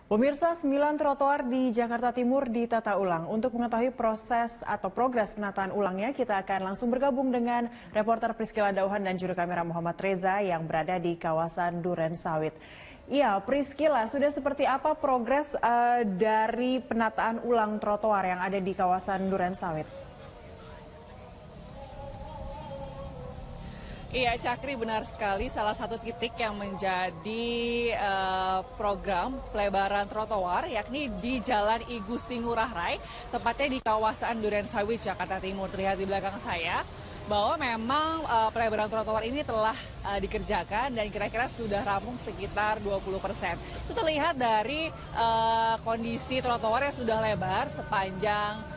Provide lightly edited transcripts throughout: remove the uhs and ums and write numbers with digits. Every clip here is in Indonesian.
Pemirsa, 9 trotoar di Jakarta Timur ditata ulang. Untuk mengetahui proses atau progres penataan ulangnya, kita akan langsung bergabung dengan reporter Priscila Dauhan dan juru kamera Muhammad Reza yang berada di kawasan Duren Sawit. Iya, Priscila, sudah seperti apa progres dari penataan ulang trotoar yang ada di kawasan Duren Sawit? Iya, Syakri, benar sekali. Salah satu titik yang menjadi program pelebaran trotoar yakni di Jalan I Gusti Ngurah Rai, tepatnya di kawasan Duren Sawit, Jakarta Timur. Terlihat di belakang saya bahwa memang pelebaran trotoar ini telah dikerjakan dan kira-kira sudah rampung sekitar 20%. Itu terlihat dari kondisi trotoar yang sudah lebar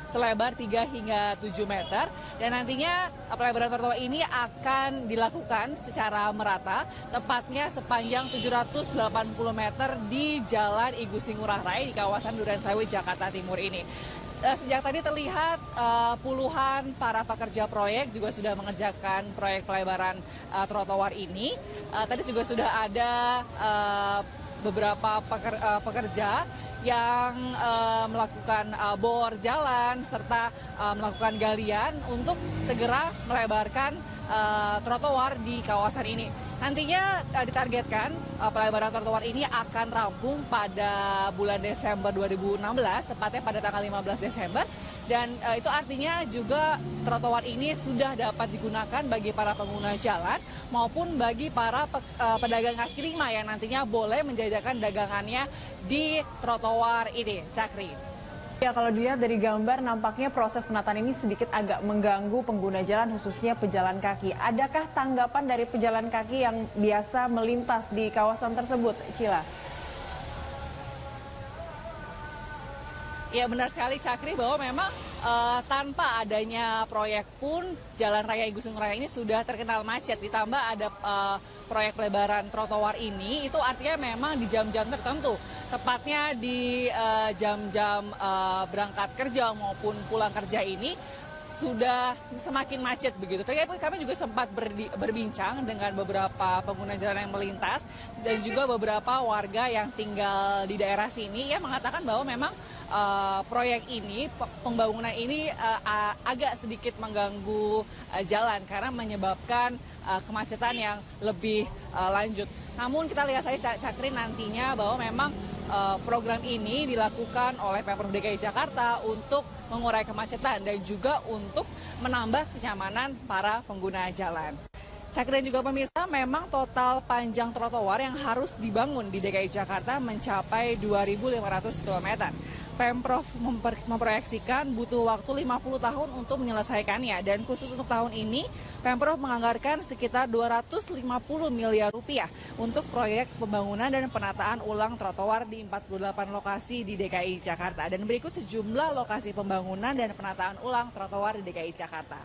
selebar 3 hingga 7 meter, dan nantinya pelebaran trotoar ini akan dilakukan secara merata, tepatnya sepanjang 780 meter di Jalan I Gusti Ngurah Rai di kawasan Duren Sawit, Jakarta Timur ini. Sejak tadi terlihat puluhan para pekerja proyek juga sudah mengerjakan proyek pelebaran trotoar ini. Tadi juga sudah ada beberapa pekerja yang melakukan bor jalan serta melakukan galian untuk segera melebarkan trotoar di kawasan ini. Nantinya ditargetkan pelebaran trotoar ini akan rampung pada bulan Desember 2016, tepatnya pada tanggal 15 Desember. Dan itu artinya juga trotoar ini sudah dapat digunakan bagi para pengguna jalan maupun bagi para pedagang kaki lima yang nantinya boleh menjajakan dagangannya di trotoar ini, Cakri. Ya, kalau dilihat dari gambar nampaknya proses penataan ini sedikit agak mengganggu pengguna jalan, khususnya pejalan kaki. Adakah tanggapan dari pejalan kaki yang biasa melintas di kawasan tersebut, Cila? Ya, benar sekali, Cakri, bahwa memang tanpa adanya proyek pun Jalan Raya I Gusti Ngurah Rai ini sudah terkenal macet. Ditambah ada proyek pelebaran trotoar ini, itu artinya memang di jam-jam tertentu, tepatnya di jam-jam berangkat kerja maupun pulang kerja ini sudah semakin macet begitu. Tadi kami juga sempat berbincang dengan beberapa pengguna jalan yang melintas dan juga beberapa warga yang tinggal di daerah sini yang mengatakan bahwa memang proyek ini, pembangunan ini agak sedikit mengganggu jalan karena menyebabkan kemacetan yang lebih lanjut. Namun kita lihat saja, Cakri, nantinya bahwa memang program ini dilakukan oleh Pemprov DKI Jakarta untuk mengurai kemacetan dan juga untuk menambah kenyamanan para pengguna jalan. Cakri dan juga pemirsa, memang total panjang trotoar yang harus dibangun di DKI Jakarta mencapai 2.500 km. Pemprov memproyeksikan butuh waktu 50 tahun untuk menyelesaikannya, dan khusus untuk tahun ini Pemprov menganggarkan sekitar 250 miliar rupiah untuk proyek pembangunan dan penataan ulang trotoar di 48 lokasi di DKI Jakarta. Dan berikut sejumlah lokasi pembangunan dan penataan ulang trotoar di DKI Jakarta.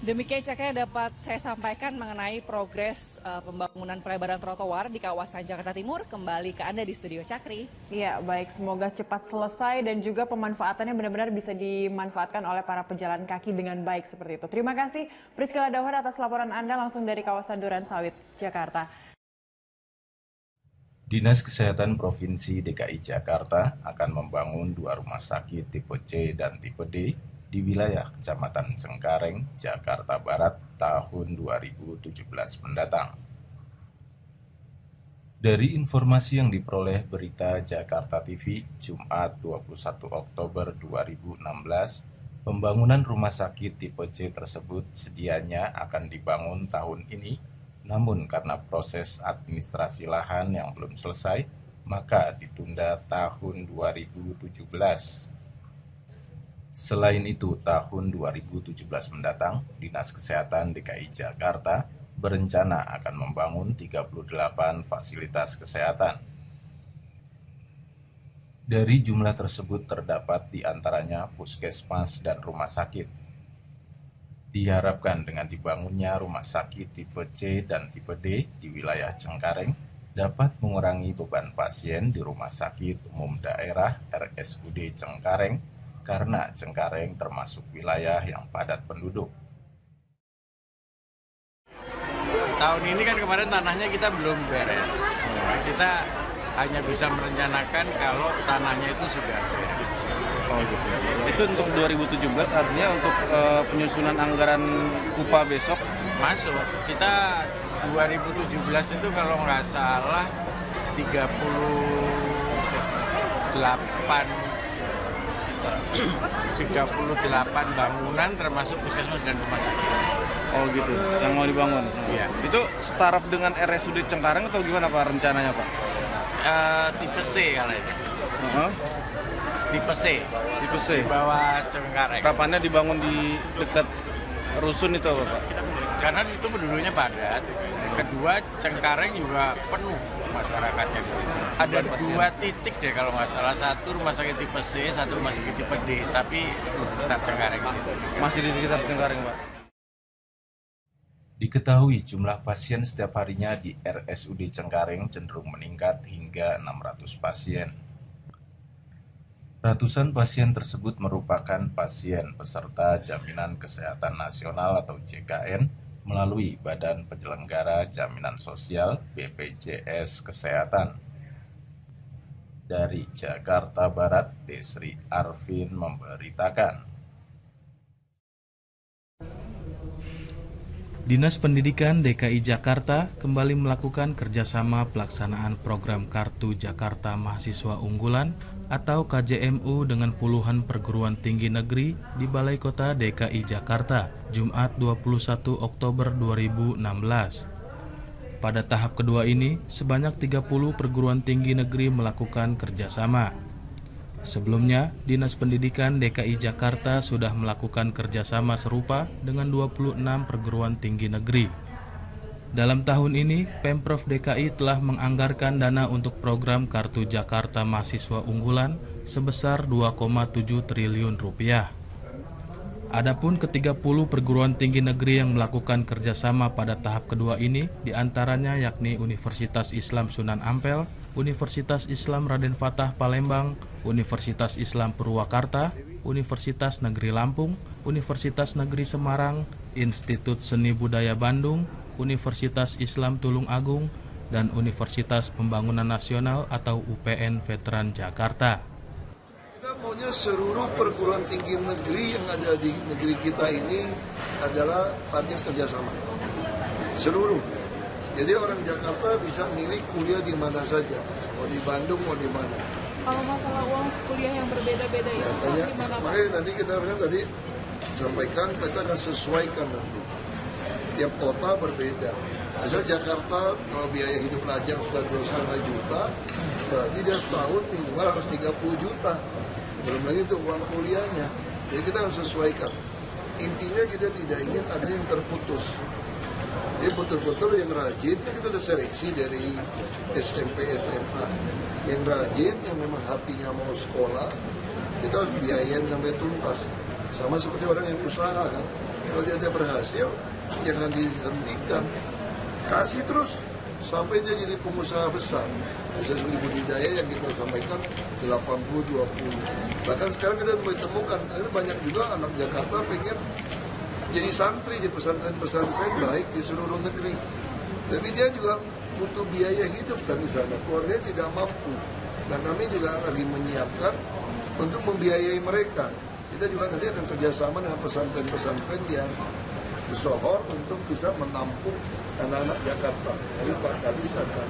Demikian Cakra yang dapat saya sampaikan mengenai progres pembangunan pelebaran trotoar di kawasan Jakarta Timur. Kembali ke Anda di studio, Cakri. Iya, baik. Semoga cepat selesai dan juga pemanfaatannya benar-benar bisa dimanfaatkan oleh para pejalan kaki dengan baik seperti itu. Terima kasih Priscila Dauhan atas laporan Anda langsung dari kawasan Duren Sawit, Jakarta. Dinas Kesehatan Provinsi DKI Jakarta akan membangun 2 rumah sakit tipe C dan tipe D di wilayah Kecamatan Cengkareng, Jakarta Barat tahun 2017 mendatang. Dari informasi yang diperoleh Berita Jakarta TV, Jumat 21 Oktober 2016, pembangunan rumah sakit tipe C tersebut sedianya akan dibangun tahun ini, namun karena proses administrasi lahan yang belum selesai, maka ditunda tahun 2017. Selain itu, tahun 2017 mendatang, Dinas Kesehatan DKI Jakarta berencana akan membangun 38 fasilitas kesehatan. Dari jumlah tersebut terdapat di antaranya puskesmas dan rumah sakit. Diharapkan dengan dibangunnya rumah sakit tipe C dan tipe D di wilayah Cengkareng dapat mengurangi beban pasien di Rumah Sakit Umum Daerah RSUD Cengkareng karena Cengkareng termasuk wilayah yang padat penduduk. Tahun ini kan kemarin tanahnya kita belum beres. Kita hanya bisa merencanakan kalau tanahnya itu sudah beres. Oh gitu. Itu untuk 2017 artinya untuk penyusunan anggaran UPA besok Masuk. Kita 2017 itu kalau nggak salah 38 bangunan termasuk puskesmas dan rumah sakit. Oh gitu, yang mau dibangun. Iya. Itu setaraf dengan RSUD Cengkareng atau gimana Pak rencananya Pak? Tipe C kalau itu. Uh-huh. Tipe C. Tipe C. Di bawah Cengkareng. Kapannya dibangun di dekat rusun itu Pak? Karena di situ penduduknya padat. Kedua, Cengkareng juga penuh masyarakatnya di sini. Ada 2 titik deh kalau nggak salah. Satu rumah sakit tipe C, satu rumah sakit tipe D. Tapi di sekitar Cengkareng sih. Masih di sekitar Cengkareng Pak? Diketahui jumlah pasien setiap harinya di RSUD Cengkareng cenderung meningkat hingga 600 pasien. Ratusan pasien tersebut merupakan pasien peserta Jaminan Kesehatan Nasional atau JKN melalui Badan Penyelenggara Jaminan Sosial BPJS Kesehatan. Dari Jakarta Barat, Desri Arvin memberitakan. Dinas Pendidikan DKI Jakarta kembali melakukan kerjasama pelaksanaan program Kartu Jakarta Mahasiswa Unggulan atau KJMU dengan puluhan perguruan tinggi negeri di Balai Kota DKI Jakarta, Jumat 21 Oktober 2016. Pada tahap kedua ini, sebanyak 30 perguruan tinggi negeri melakukan kerjasama. Sebelumnya, Dinas Pendidikan DKI Jakarta sudah melakukan kerjasama serupa dengan 26 perguruan tinggi negeri. Dalam tahun ini, Pemprov DKI telah menganggarkan dana untuk program Kartu Jakarta Mahasiswa Unggulan sebesar 2,7 triliun rupiah. Adapun ke-30 perguruan tinggi negeri yang melakukan kerjasama pada tahap kedua ini diantaranya yakni Universitas Islam Sunan Ampel, Universitas Islam Raden Fatah Palembang, Universitas Islam Purwakarta, Universitas Negeri Lampung, Universitas Negeri Semarang, Institut Seni Budaya Bandung, Universitas Islam Tulung Agung, dan Universitas Pembangunan Nasional atau UPN Veteran Jakarta. Kita maunya seluruh perguruan tinggi negeri yang ada di negeri kita ini adalah partner kerjasama. Seluruh. Jadi orang Jakarta bisa milih kuliah di mana saja. Mau di Bandung, mau di mana. Kalau masalah uang kuliah yang berbeda-beda itu gimana Pak? Makanya nanti kita tadi sampaikan, kita akan sesuaikan nanti. Tiap kota berbeda. Misalnya Jakarta, kalau biaya hidup lajang sudah 2,5 juta, berarti dia setahun minimal harus 30 juta. Belum lagi untuk uang kuliahnya. Jadi kita harus sesuaikan. Intinya kita tidak ingin ada yang terputus. Jadi betul-betul yang rajin, kita ada seleksi dari SMP, SMA. Yang rajin, yang memang hatinya mau sekolah, kita harus biayain sampai tuntas. Sama seperti orang yang usaha kan. Kalau dia ada berhasil, jangan dihentikan. Kasih terus sampai dia jadi pengusaha besar. Bisa seperti budidaya yang kita sampaikan 80-20. Bahkan sekarang kita mulai temukan, banyak juga anak Jakarta pengen jadi santri di pesantren-pesantren baik di seluruh negeri. Tapi dia juga butuh biaya hidup kan di sana. Keluarganya tidak mampu. Dan kami juga lagi menyiapkan untuk membiayai mereka. Kita juga nanti akan kerjasama dengan pesantren-pesantren yang bersohor untuk bisa menampung anak-anak Jakarta. Jadi Pak Kadis akan.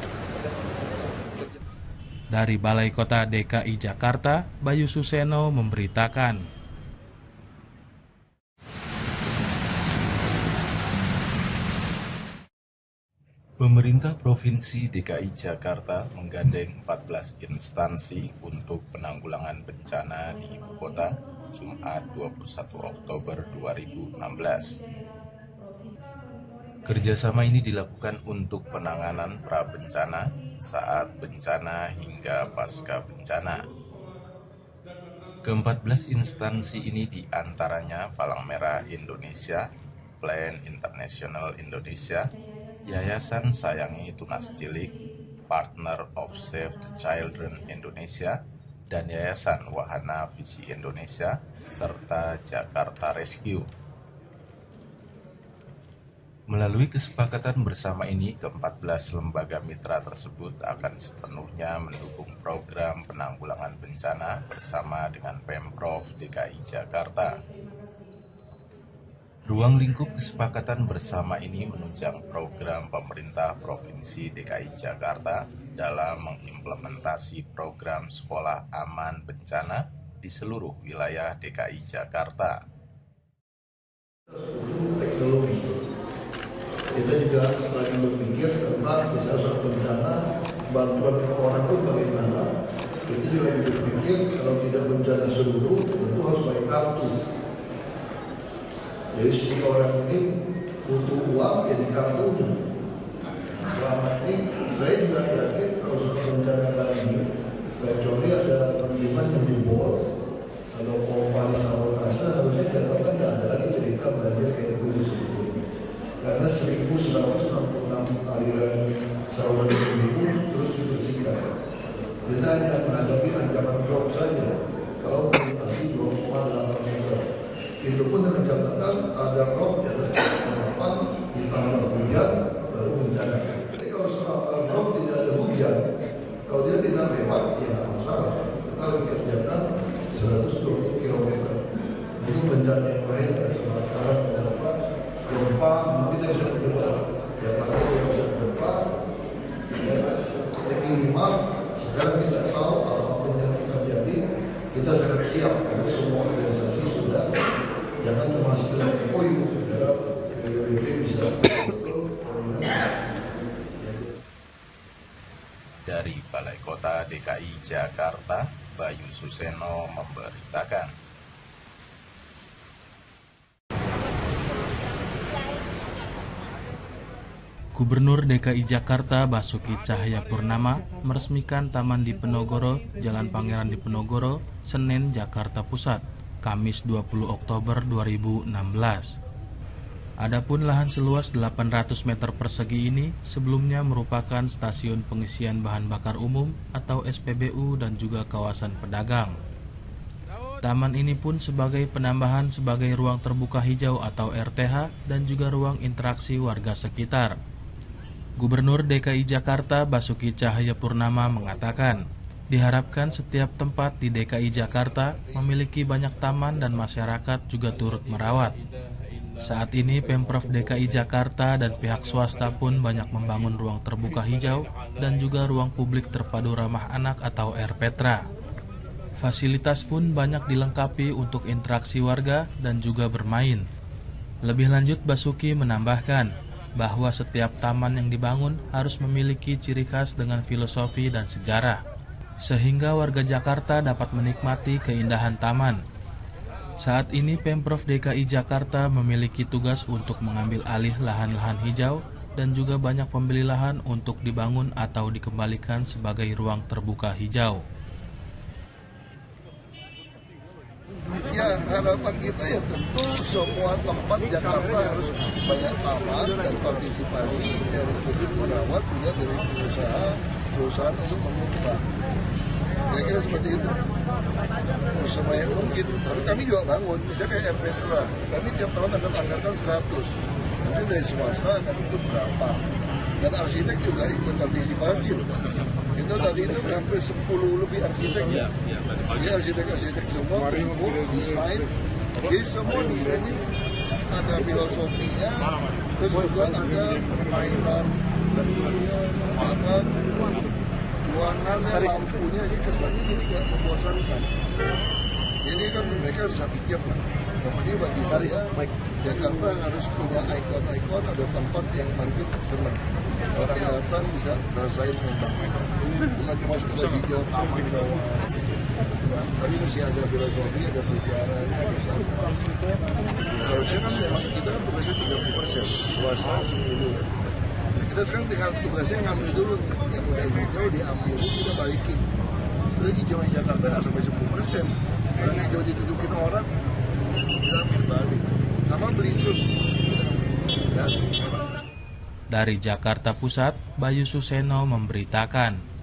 Dari Balai Kota DKI Jakarta, Bayu Suseno memberitakan. Pemerintah Provinsi DKI Jakarta menggandeng 14 instansi untuk penanggulangan bencana di ibu kota Jumat 21 Oktober 2016. Kerjasama ini dilakukan untuk penanganan pra-bencana, saat bencana hingga pasca bencana. Ke-14 instansi ini diantaranya Palang Merah Indonesia, Plan International Indonesia, Yayasan Sayangi Tunas Cilik, Partner of Save the Children Indonesia, dan Yayasan Wahana Visi Indonesia, serta Jakarta Rescue. Melalui kesepakatan bersama ini, ke-14 lembaga mitra tersebut akan sepenuhnya mendukung program penanggulangan bencana bersama dengan Pemprov DKI Jakarta. Ruang lingkup kesepakatan bersama ini menunjang program pemerintah Provinsi DKI Jakarta dalam mengimplementasi program sekolah aman bencana di seluruh wilayah DKI Jakarta. Teknologi. Kita juga lagi berpikir tentang misalnya soal bencana, bantuan orang pun bagaimana. Kita juga lagi berpikir kalau tidak bencana seluruh, tentu harus pakai kartu. Jadi si orang ini butuh uang ya di kartunya. Selama ini saya juga yakin kalau sudah bencana banjir, kecuali ada bendungan yang jebol, kalau pompa di sabotase harusnya Jakarta nggak ada lagi cerita banjir kayak dulu sebetulnya. Karena 1.166 aliran saluran ibu terus dibersihkan. Kita hanya menghadapi ancaman drop saja kalau melintasi 2,8 meter. Itu pun dengan catatan ada drop di atas 2,8 ditambah hujan baru bencana. Jadi kalau soal drop tidak ada hujan, kalau dia tidak lewat ya nggak masalah. Kita lagi kerjakan 120 km. Itu bencana yang lain ada kebakaran, ada apa, gempa, memang kita bisa berdebat. Jakarta tidak bisa berdebat. Tapi minimal sekarang kita tahu apapun yang terjadi, kita sangat siap karena semua organisasi sudah. Jangan cuma sekedar MOU, biar BPBD bisa betul koordinasi. Dari Balai Kota DKI Jakarta, Bayu Suseno memberitakan. Gubernur DKI Jakarta Basuki Cahayapurnama meresmikan Taman Dipenogoro, Jalan Pangeran Dipenogoro, Senen, Jakarta Pusat, Kamis 20 Oktober 2016. Adapun lahan seluas 800 meter persegi ini sebelumnya merupakan stasiun pengisian bahan bakar umum atau SPBU dan juga kawasan pedagang. Taman ini pun sebagai penambahan sebagai ruang terbuka hijau atau RTH dan juga ruang interaksi warga sekitar. Gubernur DKI Jakarta Basuki Cahayapurnama mengatakan, diharapkan setiap tempat di DKI Jakarta memiliki banyak taman dan masyarakat juga turut merawat. Saat ini Pemprov DKI Jakarta dan pihak swasta pun banyak membangun ruang terbuka hijau dan juga ruang publik terpadu ramah anak atau RPTRA. Fasilitas pun banyak dilengkapi untuk interaksi warga dan juga bermain. Lebih lanjut Basuki menambahkan bahwa setiap taman yang dibangun harus memiliki ciri khas dengan filosofi dan sejarah, sehingga warga Jakarta dapat menikmati keindahan taman. Saat ini Pemprov DKI Jakarta memiliki tugas untuk mengambil alih lahan-lahan hijau dan juga banyak pembeli lahan untuk dibangun atau dikembalikan sebagai ruang terbuka hijau. Ya harapan kita ya tentu semua tempat Jakarta harus banyak taman dan partisipasi dari publik merawat juga dari perusahaan untuk mengubah. Kira-kira seperti itu. Semuanya mungkin. Tapi kami juga bangun, misalnya kayak RPTRA. Kami tiap tahun akan anggarkan 100. Mungkin dari swasta akan ikut berapa. Dan arsitek juga ikut partisipasi. Itu tadi itu hampir 10 lebih arsitek. Jadi arsitek-arsitek semua kumpul, desain. Jadi semua desain ini ada filosofinya, terus juga ada permainan, ruangannya, lampunya, jadi kesannya jadi nggak membosankan. Jadi kan mereka bisa pikir lah. Jadi bagi saya, Jakarta harus punya ikon-ikon, ada tempat yang nanti senang. Orang datang bisa rasain tentang bukan cuma sekedar hijau, taman bawah. Ya, tapi mesti ada filosofi, ada sejarahnya, misalnya. Harusnya kan memang kita kan tugasnya 30%, swasta 10%. Nah, kita sekarang tinggal tugasnya ngambil dulu, yang udah hijau diambil dulu, kita balikin. Udah hijau di Jakarta nggak sampai 10%. Orang hijau didudukin orang, kita ambil balik. Sama beli terus. Dari Jakarta Pusat, Bayu Suseno memberitakan.